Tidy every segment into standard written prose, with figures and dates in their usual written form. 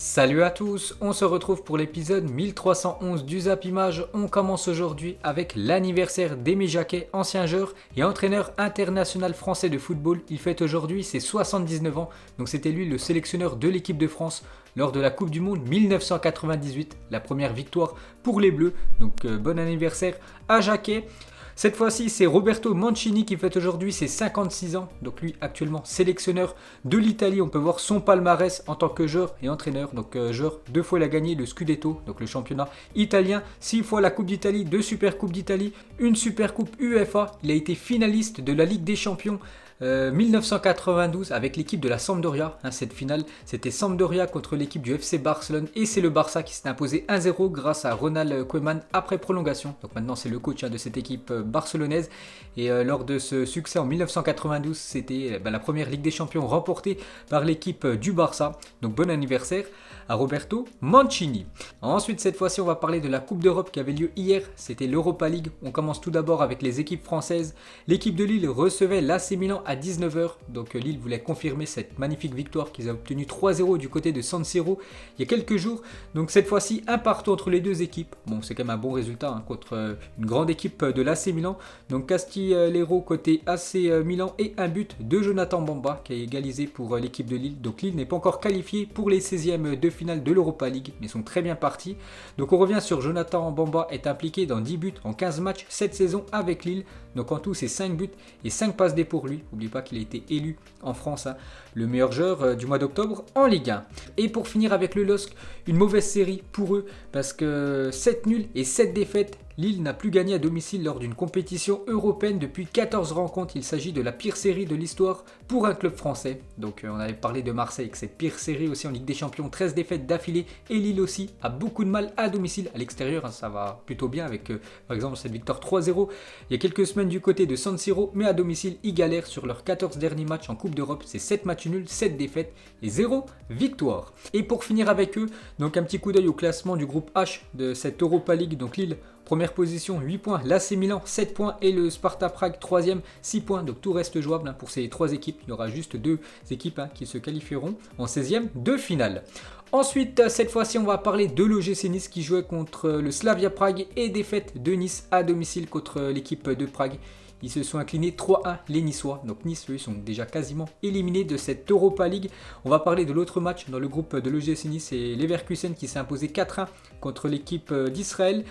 Salut à tous, on se retrouve pour l'épisode 1311 du Zap Image. On commence aujourd'hui avec l'anniversaire d'Aimé Jacquet, ancien joueur et entraîneur international français de football. Il fête aujourd'hui ses 79 ans, donc c'était lui le sélectionneur de l'équipe de France lors de la Coupe du Monde 1998, la première victoire pour les Bleus. Donc bon anniversaire à Jacquet. Cette fois-ci, c'est Roberto Mancini qui fête aujourd'hui ses 56 ans. Donc lui, actuellement sélectionneur de l'Italie. On peut voir son palmarès en tant que joueur et entraîneur. Donc joueur, 2 fois il a gagné le Scudetto, donc le championnat italien. 6 fois la Coupe d'Italie, 2 Super Coupes d'Italie, une Super Coupe UEFA. Il a été finaliste de la Ligue des Champions 1992 avec l'équipe de la Sampdoria. Cette finale, c'était Sampdoria contre l'équipe du FC Barcelone et c'est le Barça qui s'est imposé 1-0 grâce à Ronald Koeman après prolongation. Donc maintenant c'est le coach de cette équipe barcelonaise et lors de ce succès en 1992, c'était la première Ligue des Champions remportée par l'équipe du Barça. Donc bon anniversaire à Roberto Mancini. Ensuite, cette fois-ci, on va parler de la Coupe d'Europe qui avait lieu hier. C'était l'Europa League. On commence tout d'abord avec les équipes françaises. L'équipe de Lille recevait l'AC Milan à 19h. Donc Lille voulait confirmer cette magnifique victoire qu'ils ont obtenue 3-0 du côté de San Siro il y a quelques jours. Donc cette fois-ci, un partout entre les deux équipes. Bon, c'est quand même un bon résultat contre une grande équipe de l'AC Milan. Donc Castillero côté AC Milan et un but de Jonathan Bamba qui a égalisé pour l'équipe de Lille. Donc Lille n'est pas encore qualifié pour les 16e de finale de l'Europa League, mais sont très bien partis. Donc on revient sur Jonathan Bamba est impliqué dans 10 buts en 15 matchs cette saison avec Lille. Donc en tout c'est 5 buts et 5 passes D pour lui. N'oubliez pas qu'il a été élu en France le meilleur joueur du mois d'octobre en Ligue 1. Et pour finir avec le LOSC, une mauvaise série pour eux parce que 7 nuls et 7 défaites. Lille n'a plus gagné à domicile lors d'une compétition européenne depuis 14 rencontres. Il s'agit de la pire série de l'histoire pour un club français. Donc on avait parlé de Marseille avec cette pire série aussi en Ligue des Champions, 13 défaites d'affilée. Et Lille aussi a beaucoup de mal à domicile. À l'extérieur, ça va plutôt bien avec par exemple cette victoire 3-0 il y a quelques semaines du côté de San Siro. Mais à domicile, ils galèrent sur leurs 14 derniers matchs en Coupe d'Europe. C'est 7 matchs nuls, 7 défaites et 0 victoire. Et pour finir avec eux, donc un petit coup d'œil au classement du groupe H de cette Europa League. Donc Lille, première position, 8 points. L'AC Milan, 7 points. Et le Sparta Prague, 3e, 6 points. Donc tout reste jouable pour ces 3 équipes. Il y aura juste 2 équipes qui se qualifieront en 16e de finale. Ensuite, cette fois-ci, on va parler de l'OGC Nice qui jouait contre le Slavia Prague et défaite de Nice à domicile contre l'équipe de Prague. Ils se sont inclinés 3-1 les Niçois. Donc Nice, eux, sont déjà quasiment éliminés de cette Europa League. On va parler de l'autre match dans le groupe de l'OGC Nice et Leverkusen qui s'est imposé 4-1 contre l'équipe d'Israël.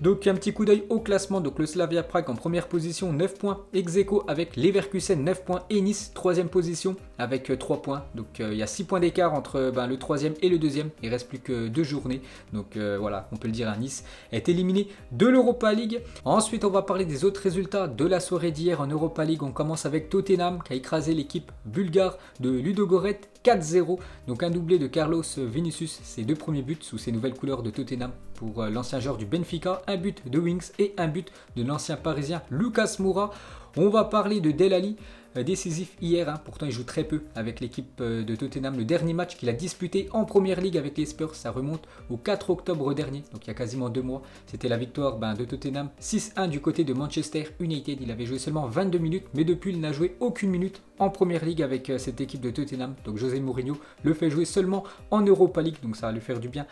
Donc un petit coup d'œil au classement, donc le Slavia Prague en première position 9 points, ex-aequo avec Leverkusen 9 points et Nice 3e position avec 3 points. Donc il y a 6 points d'écart entre le 3e et le 2e, il ne reste plus que 2 journées. Donc voilà, on peut le dire, Nice est éliminé de l'Europa League. Ensuite on va parler des autres résultats de la soirée d'hier en Europa League. On commence avec Tottenham qui a écrasé l'équipe bulgare de Ludogorets 4-0. Donc un doublé de Carlos Vinicius, ses 2 premiers buts sous ses nouvelles couleurs de Tottenham pour l'ancien joueur du Benfica, un but de Winks et un but de l'ancien parisien Lucas Moura. On va parler de Dele Alli, décisif hier, pourtant il joue très peu avec l'équipe de Tottenham. Le dernier match qu'il a disputé en Première Ligue avec les Spurs, ça remonte au 4 octobre dernier, donc il y a quasiment 2 mois. C'était la victoire de Tottenham 6-1 du côté de Manchester United. Il avait joué seulement 22 minutes, mais depuis il n'a joué aucune minute en Première Ligue avec cette équipe de Tottenham. Donc José Mourinho le fait jouer seulement en Europa League, donc ça va lui faire du bien.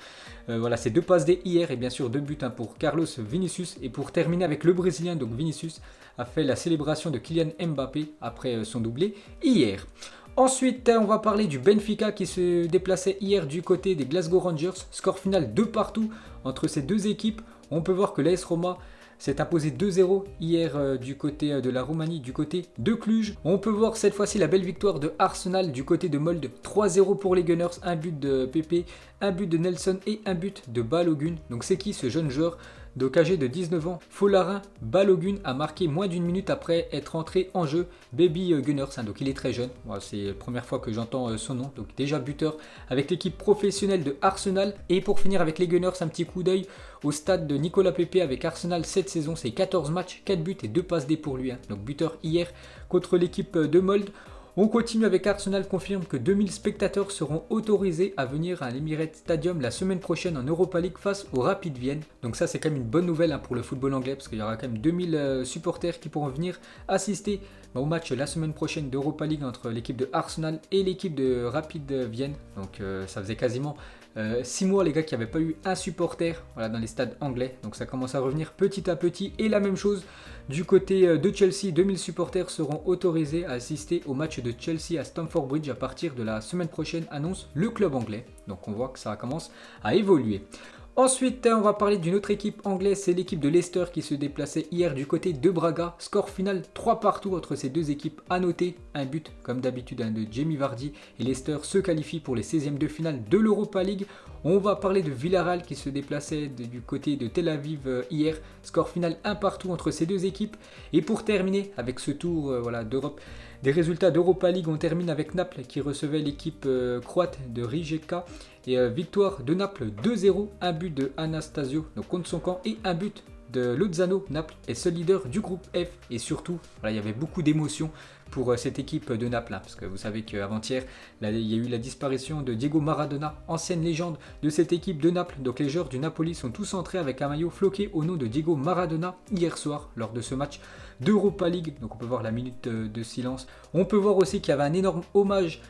Voilà, c'est 2 passes D hier et bien sûr 2 buts pour Carlos Vinicius. Et pour terminer avec le Brésilien, donc Vinicius a fait la célébration de Kylian Mbappé après son doublé hier. Ensuite, on va parler du Benfica qui se déplaçait hier du côté des Glasgow Rangers. Score final 2 partout entre ces deux équipes. On peut voir que l'AS Roma s'est imposé 2-0 hier du côté de la Roumanie, du côté de Cluj. On peut voir cette fois-ci la belle victoire de Arsenal du côté de Molde. 3-0 pour les Gunners, un but de Pepe, un but de Nelson et un but de Balogun. Donc c'est qui ce jeune joueur donc âgé de 19 ans, Folarin Balogun a marqué moins d'une minute après être entré en jeu. Baby Gunners, donc il est très jeune, c'est la première fois que j'entends son nom, donc déjà buteur avec l'équipe professionnelle de Arsenal. Et pour finir avec les Gunners, un petit coup d'œil au stade de Nicolas Pepe avec Arsenal cette saison, c'est 14 matchs, 4 buts et 2 passes D pour lui, donc buteur hier contre l'équipe de Molde. On continue avec Arsenal confirme que 2000 spectateurs seront autorisés à venir à l'Emirates Stadium la semaine prochaine en Europa League face au Rapid Vienne. Donc ça c'est quand même une bonne nouvelle pour le football anglais parce qu'il y aura quand même 2000 supporters qui pourront venir assister au match la semaine prochaine d'Europa League entre l'équipe de Arsenal et l'équipe de Rapid Vienne. Donc ça faisait quasiment 6 mois les gars qui n'avaient pas eu un supporter voilà, dans les stades anglais. Donc ça commence à revenir petit à petit. Et la même chose du côté de Chelsea, 2000 supporters seront autorisés à assister au match de Chelsea à Stamford Bridge à partir de la semaine prochaine, annonce le club anglais. Donc on voit que ça commence à évoluer. Ensuite, on va parler d'une autre équipe anglaise, c'est l'équipe de Leicester qui se déplaçait hier du côté de Braga. Score final 3-3 entre ces deux équipes. À noter, un but comme d'habitude de Jamie Vardy et Leicester se qualifie pour les 16e de finale de l'Europa League. On va parler de Villarreal qui se déplaçait du côté de Tel Aviv hier. Score final 1-1 entre ces deux équipes. Et pour terminer avec ce tour d'Europe, des résultats d'Europa League, on termine avec Naples qui recevait l'équipe croate de Rijeka. Et victoire de Naples 2-0, un but de Anastasio donc contre son camp et un but de Lozano. Naples est seul leader du groupe F et surtout il y avait beaucoup d'émotions pour cette équipe de Naples parce que vous savez qu'avant-hier il y a eu la disparition de Diego Maradona, ancienne légende de cette équipe de Naples. Donc les joueurs du Napoli sont tous entrés avec un maillot floqué au nom de Diego Maradona hier soir lors de ce match d'Europa League. Donc on peut voir la minute de silence. On peut voir aussi qu'il y avait un énorme hommage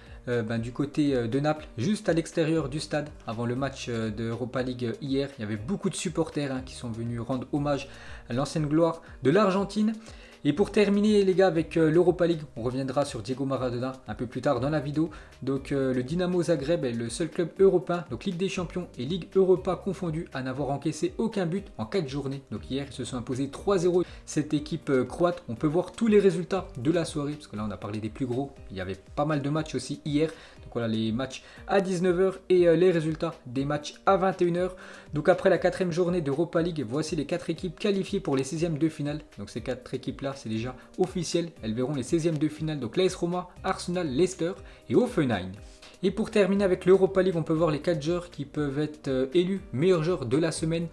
du côté de Naples, juste à l'extérieur du stade, avant le match de Europa League hier. Il y avait beaucoup de supporters qui sont venus rendre hommage à l'ancienne gloire de l'Argentine. Et pour terminer les gars avec l'Europa League, on reviendra sur Diego Maradona un peu plus tard dans la vidéo. Donc le Dynamo Zagreb est le seul club européen, donc Ligue des Champions et Ligue Europa confondus, à n'avoir encaissé aucun but en 4 journées. Donc hier ils se sont imposés 3-0. Cette équipe croate, on peut voir tous les résultats de la soirée, parce que là on a parlé des plus gros, il y avait pas mal de matchs aussi hier. Donc voilà les matchs à 19h et les résultats des matchs à 21h. Donc après la 4e journée d'Europa League, voici les 4 équipes qualifiées pour les 16e de finale. Donc ces 4 équipes là c'est déjà officiel, elles verront les 16e de finale. Donc l'AS Roma, Arsenal, Leicester et Hoffenheim. Et pour terminer avec l'Europa League, on peut voir les 4 joueurs qui peuvent être élus meilleurs joueurs de la semaine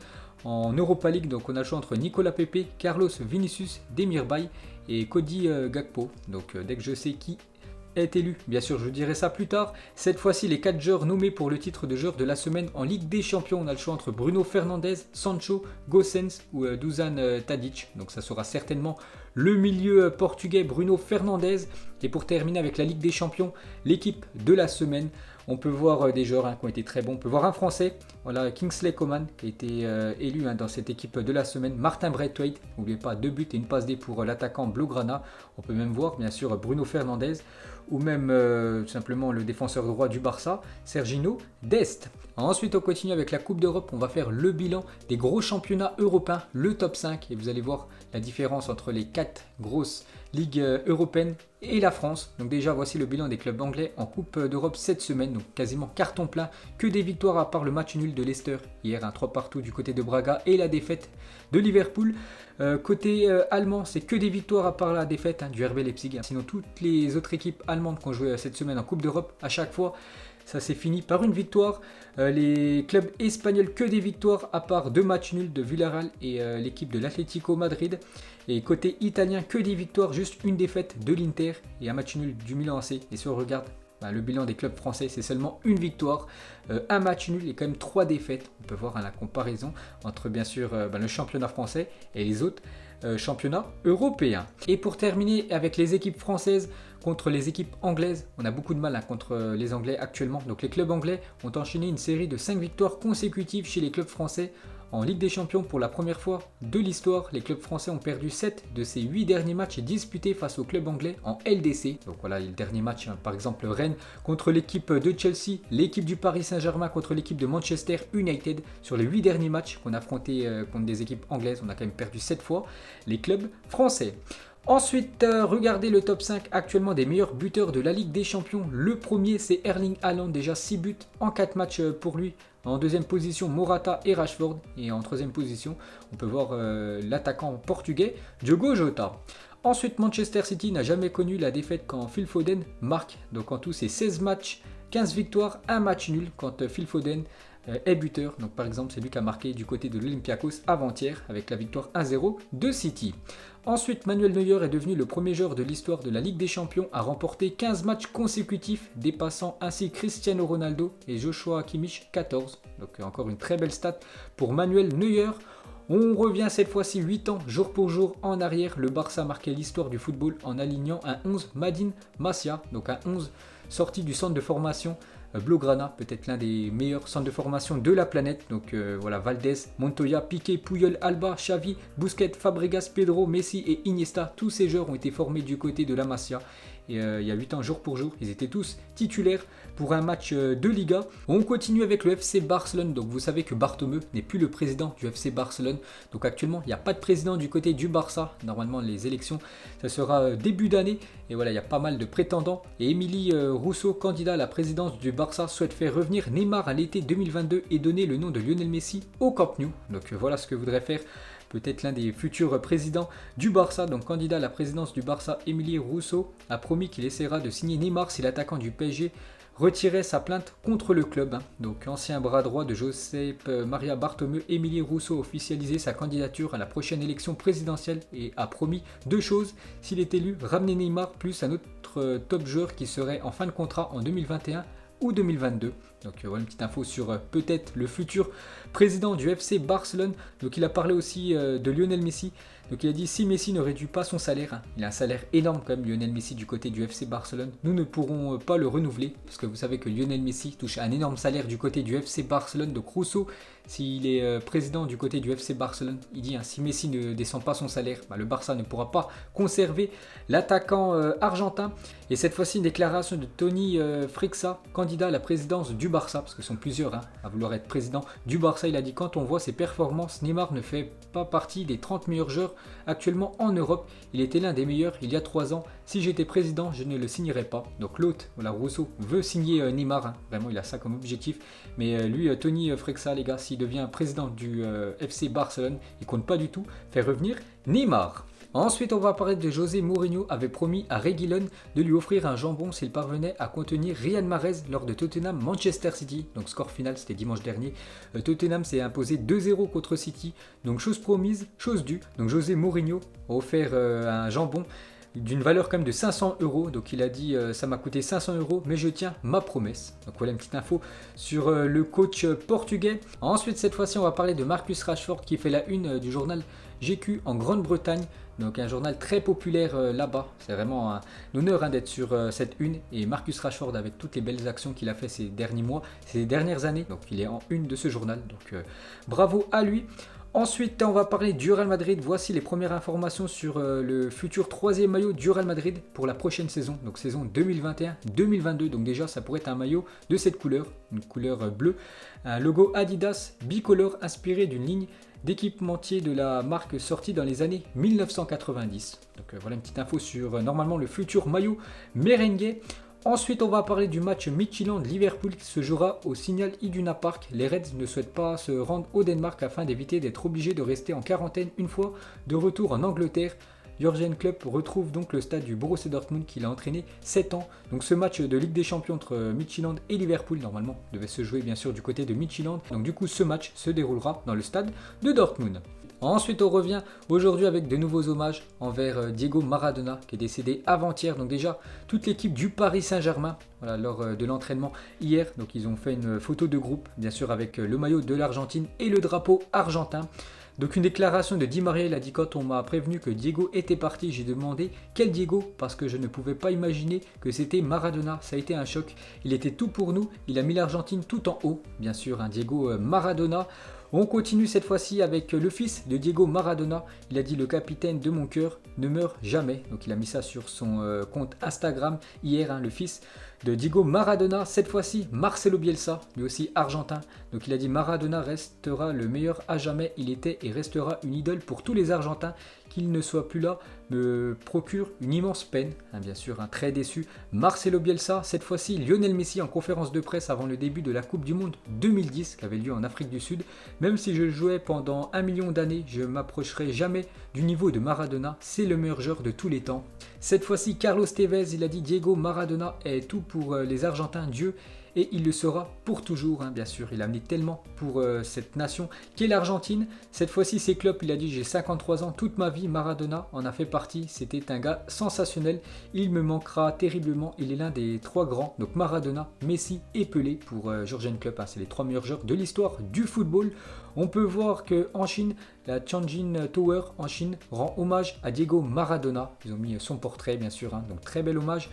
en Europa League. Donc on a le choix entre Nicolas Pepe, Carlos Vinicius, Demir Bay et Cody Gakpo. Donc dès que je sais qui est élu, bien sûr je vous dirai ça plus tard. Cette fois-ci les 4 joueurs nommés pour le titre de joueur de la semaine en Ligue des Champions. On a le choix entre Bruno Fernandes, Sancho, Gosens ou Dusan Tadic. Donc ça sera certainement le milieu portugais Bruno Fernandes. Et pour terminer avec la Ligue des Champions, l'équipe de la semaine, on peut voir des joueurs qui ont été très bons. On peut voir un Français, voilà Kingsley Coman qui a été élu dans cette équipe de la semaine. Martin Braithwaite, n'oubliez pas 2 buts et une passe D pour l'attaquant Blaugrana. On peut même voir bien sûr Bruno Fernandes ou même tout simplement le défenseur droit du Barça, Serginho Dest. Ensuite on continue avec la Coupe d'Europe, on va faire le bilan des gros championnats européens, le top 5 et vous allez voir la différence entre les 4 grosses ligues européennes et la France. Donc déjà voici le bilan des clubs anglais en Coupe d'Europe cette semaine, donc quasiment carton plein, que des victoires à part le match nul de Leicester hier, un 3-3 du côté de Braga et la défaite de Liverpool. Côté allemand, c'est que des victoires à part la défaite du RB Leipzig. Sinon toutes les autres équipes allemandes qui ont joué cette semaine en Coupe d'Europe, à chaque fois ça s'est fini par une victoire. Les clubs espagnols, que des victoires à part 2 matchs nuls de Villarreal et l'équipe de l'Atlético Madrid. Et côté italien, que des victoires, juste une défaite de l'Inter et un match nul du Milan AC. Et si on regarde le bilan des clubs français, c'est seulement une victoire, un match nul et quand même 3 défaites. On peut voir la comparaison entre bien sûr le championnat français et les autres championnats européens. Et pour terminer avec les équipes françaises contre les équipes anglaises, on a beaucoup de mal contre les Anglais actuellement. Donc les clubs anglais ont enchaîné une série de 5 victoires consécutives chez les clubs français. En Ligue des Champions, pour la première fois de l'histoire, les clubs français ont perdu 7 de ces 8 derniers matchs disputés face aux clubs anglais en LDC. Donc voilà, le dernier match, par exemple Rennes contre l'équipe de Chelsea, l'équipe du Paris Saint-Germain contre l'équipe de Manchester United. Sur les 8 derniers matchs qu'on a affrontés contre des équipes anglaises, on a quand même perdu 7 fois les clubs français. Ensuite, regardez le top 5 actuellement des meilleurs buteurs de la Ligue des Champions. Le premier, c'est Erling Haaland, déjà 6 buts en 4 matchs pour lui. En deuxième position, Morata et Rashford. Et en troisième position, on peut voir l'attaquant portugais, Diogo Jota. Ensuite, Manchester City n'a jamais connu la défaite quand Phil Foden marque. Donc en tout, c'est 16 matchs, 15 victoires, 1 match nul quand Phil Foden est buteur. Donc par exemple, c'est lui qui a marqué du côté de l'Olympiakos avant-hier avec la victoire 1-0 de City. Ensuite, Manuel Neuer est devenu le premier joueur de l'histoire de la Ligue des Champions à remporter 15 matchs consécutifs, dépassant ainsi Cristiano Ronaldo et Joshua Kimmich 14. Donc encore une très belle stat pour Manuel Neuer. On revient cette fois-ci 8 ans, jour pour jour en arrière. Le Barça marquait l'histoire du football en alignant un 11 Madine Masia, donc un 11 sorti du centre de formation Blaugrana, peut-être l'un des meilleurs centres de formation de la planète. Donc voilà, Valdés, Montoya, Piqué, Puyol, Alba, Xavi, Busquets, Fabregas, Pedro, Messi et Iniesta. Tous ces joueurs ont été formés du côté de la Masia. Et il y a 8 ans jour pour jour, ils étaient tous titulaires pour un match de Liga. On continue avec le FC Barcelone. Donc vous savez que Bartomeu n'est plus le président du FC Barcelone. Donc actuellement, il n'y a pas de président du côté du Barça. Normalement, les élections, ça sera début d'année. Et voilà, il y a pas mal de prétendants. Et Émilie Rousseau, candidat à la présidence du Barça, souhaite faire revenir Neymar à l'été 2022 et donner le nom de Lionel Messi au Camp Nou. Donc voilà ce que voudrait faire peut-être l'un des futurs présidents du Barça. Donc candidat à la présidence du Barça, Émilie Rousseau a promis qu'il essaiera de signer Neymar si l'attaquant du PSG retirait sa plainte contre le club. Donc ancien bras droit de Josep Maria Bartomeu, Émilie Rousseau a officialisé sa candidature à la prochaine élection présidentielle et a promis 2 choses. S'il est élu, ramener Neymar plus un autre top joueur qui serait en fin de contrat en 2021 ou 2022. Donc voilà une petite info sur peut-être le futur président du FC Barcelone. Donc il a parlé aussi de Lionel Messi. Donc il a dit si Messi ne réduit pas son salaire, il a un salaire énorme quand même Lionel Messi du côté du FC Barcelone, nous ne pourrons pas le renouveler parce que vous savez que Lionel Messi touche un énorme salaire du côté du FC Barcelone. Donc Rousseau, s'il est président du côté du FC Barcelone, il dit si Messi ne descend pas son salaire, le Barça ne pourra pas conserver l'attaquant argentin. Et cette fois-ci une déclaration de Toni Frexa, candidat à la présidence du Barça, parce que sont plusieurs à vouloir être président du Barça. Il a dit quand on voit ses performances, Neymar ne fait pas partie des 30 meilleurs joueurs actuellement en Europe. Il était l'un des meilleurs il y a 3 ans. Si j'étais président, je ne le signerais pas. Donc l'autre, voilà, Rousseau, veut signer Neymar. Vraiment, il a ça comme objectif. Mais lui, Toni Frexa, les gars, s'il devient président du FC Barcelone, il compte pas du tout faire revenir Neymar. Ensuite, on va parler de José Mourinho avait promis à Reguilón de lui offrir un jambon s'il parvenait à contenir Riyad Mahrez lors de Tottenham Manchester City. Donc score final, c'était dimanche dernier. Tottenham s'est imposé 2-0 contre City. Donc chose promise, chose due. Donc José Mourinho a offert un jambon d'une valeur quand même de 500 €. Donc il a dit ça m'a coûté 500 €, mais je tiens ma promesse. Donc voilà une petite info sur le coach portugais. Ensuite, cette fois-ci, on va parler de Marcus Rashford qui fait la une du journal GQ en Grande-Bretagne. Donc un journal très populaire là-bas. C'est vraiment un honneur d'être sur cette une. Et Marcus Rashford, avec toutes les belles actions qu'il a fait ces derniers mois, ces dernières années. Donc il est en une de ce journal. Donc bravo à lui. Ensuite, on va parler du Real Madrid. Voici les premières informations sur le futur 3e maillot du Real Madrid pour la prochaine saison. Donc saison 2021-2022. Donc déjà, ça pourrait être un maillot de cette couleur, une couleur bleue. Un logo Adidas bicolore inspiré d'une ligne d'équipementier de la marque sortie dans les années 1990. Donc voilà une petite info sur normalement le futur maillot merengue. Ensuite, on va parler du match Midtjylland-Liverpool qui se jouera au Signal Iduna Park. Les Reds ne souhaitent pas se rendre au Danemark afin d'éviter d'être obligés de rester en quarantaine une fois de retour en Angleterre. Jürgen Klopp retrouve donc le stade du Borussia Dortmund qu'il a entraîné 7 ans. Donc ce match de Ligue des Champions entre Midtjylland et Liverpool, normalement, devait se jouer bien sûr du côté de Midtjylland. Donc du coup, ce match se déroulera dans le stade de Dortmund. Ensuite, on revient aujourd'hui avec de nouveaux hommages envers Diego Maradona qui est décédé avant-hier. Donc déjà, toute l'équipe du Paris Saint-Germain, voilà, lors de l'entraînement hier, donc ils ont fait une photo de groupe, bien sûr avec le maillot de l'Argentine et le drapeau argentin. Donc une déclaration de Di Maria, il a dit quand on m'a prévenu que Diego était parti, j'ai demandé quel Diego parce que je ne pouvais pas imaginer que c'était Maradona, ça a été un choc, il était tout pour nous, il a mis l'Argentine tout en haut, bien sûr, un Diego Maradona. On continue cette fois-ci avec le fils de Diego Maradona. Il a dit le capitaine de mon cœur ne meurt jamais. Donc il a mis ça sur son compte Instagram hier, le fils de Diego Maradona. Cette fois-ci, Marcelo Bielsa, lui aussi argentin. Donc il a dit Maradona restera le meilleur à jamais. Il était et restera une idole pour tous les Argentins. Qu'il ne soit plus là me procure une immense peine. Bien sûr, très déçu. Marcelo Bielsa, cette fois-ci Lionel Messi en conférence de presse avant le début de la Coupe du Monde 2010 qui avait lieu en Afrique du Sud. Même si je jouais pendant 1 million d'années, je ne m'approcherai jamais du niveau de Maradona. C'est le meilleur joueur de tous les temps. Cette fois-ci, Carlos Tevez, il a dit Diego Maradona est tout pour les Argentins, Dieu. Et il le sera pour toujours, bien sûr. Il a amené tellement pour cette nation qu'est l'Argentine. Cette fois-ci, c'est Klopp, il a dit j'ai 53 ans, toute ma vie, Maradona en a fait partie. C'était un gars sensationnel. Il me manquera terriblement. Il est l'un des 3 grands, donc Maradona, Messi et Pelé pour Jürgen Klopp. C'est les 3 meilleurs joueurs de l'histoire du football. On peut voir qu'en Chine, la Tianjin Tower en Chine rend hommage à Diego Maradona. Ils ont mis son portrait, bien sûr, donc très bel hommage.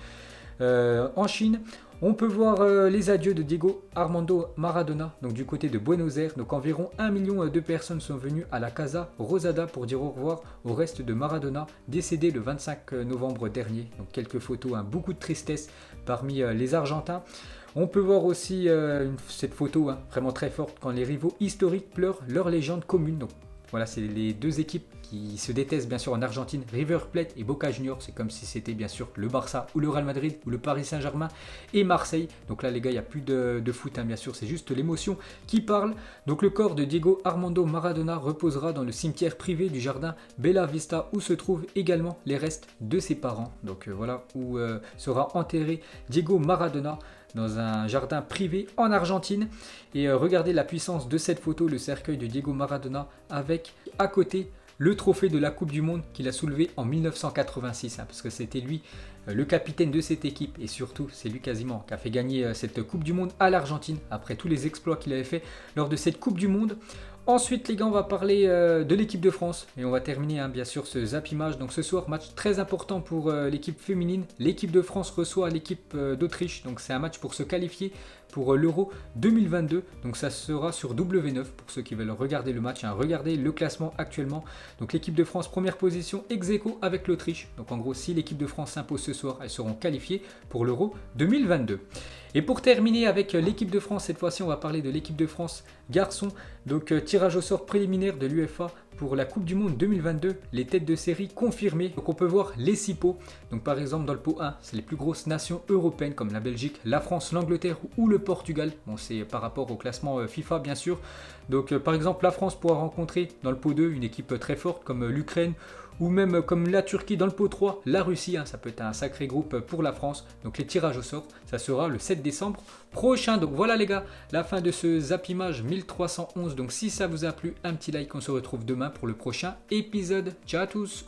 en Chine. On peut voir les adieux de Diego Armando Maradona, donc du côté de Buenos Aires. Donc environ 1 million de personnes sont venues à la Casa Rosada pour dire au revoir au reste de Maradona, décédé le 25 novembre dernier. Donc quelques photos, hein, beaucoup de tristesse parmi les Argentins. On peut voir aussi cette photo, hein, vraiment très forte, quand les rivaux historiques pleurent leur légende commune. Donc voilà, c'est les deux équipes qui se détestent bien sûr en Argentine, River Plate et Boca Juniors. C'est comme si c'était bien sûr le Barça ou le Real Madrid ou le Paris Saint-Germain et Marseille. Donc là les gars, il n'y a plus de foot, hein, bien sûr, c'est juste l'émotion qui parle. Donc le corps de Diego Armando Maradona reposera dans le cimetière privé du jardin Bella Vista, où se trouvent également les restes de ses parents. Donc voilà où sera enterré Diego Maradona, dans un jardin privé en Argentine. Et regardez la puissance de cette photo, le cercueil de Diego Maradona avec à côté le trophée de la Coupe du Monde qu'il a soulevé en 1986, hein, parce que c'était lui le capitaine de cette équipe, et surtout c'est lui quasiment qui a fait gagner cette Coupe du Monde à l'Argentine après tous les exploits qu'il avait fait lors de cette Coupe du Monde. Ensuite les gars, on va parler de l'équipe de France et on va terminer, hein, bien sûr, ce Zap Image. Donc ce soir, match très important pour l'équipe féminine. L'équipe de France reçoit l'équipe d'Autriche, donc c'est un match pour se qualifier pour l'Euro 2022. Donc ça sera sur W9 pour ceux qui veulent regarder le match, hein. Regardez le classement actuellement. Donc l'équipe de France première position, ex aequo avec l'Autriche. Donc en gros, si l'équipe de France s'impose ce soir, elles seront qualifiées pour l'Euro 2022. Et pour terminer avec l'équipe de France, cette fois-ci on va parler de l'équipe de France garçons. Donc tirage au sort préliminaire de l'UEFA pour la Coupe du Monde 2022, les têtes de série confirmées. Donc on peut voir les 6 pots. Donc par exemple dans le pot 1, c'est les plus grosses nations européennes comme la Belgique, la France, l'Angleterre ou le Portugal. Bon, c'est par rapport au classement FIFA bien sûr. Donc par exemple la France pourra rencontrer dans le pot 2 une équipe très forte comme l'Ukraine, ou même comme la Turquie dans le pot 3, la Russie, hein, ça peut être un sacré groupe pour la France. Donc les tirages au sort, ça sera le 7 décembre prochain. Donc voilà les gars, la fin de ce Zap Image 1311. Donc si ça vous a plu, un petit like, on se retrouve demain pour le prochain épisode. Ciao à tous.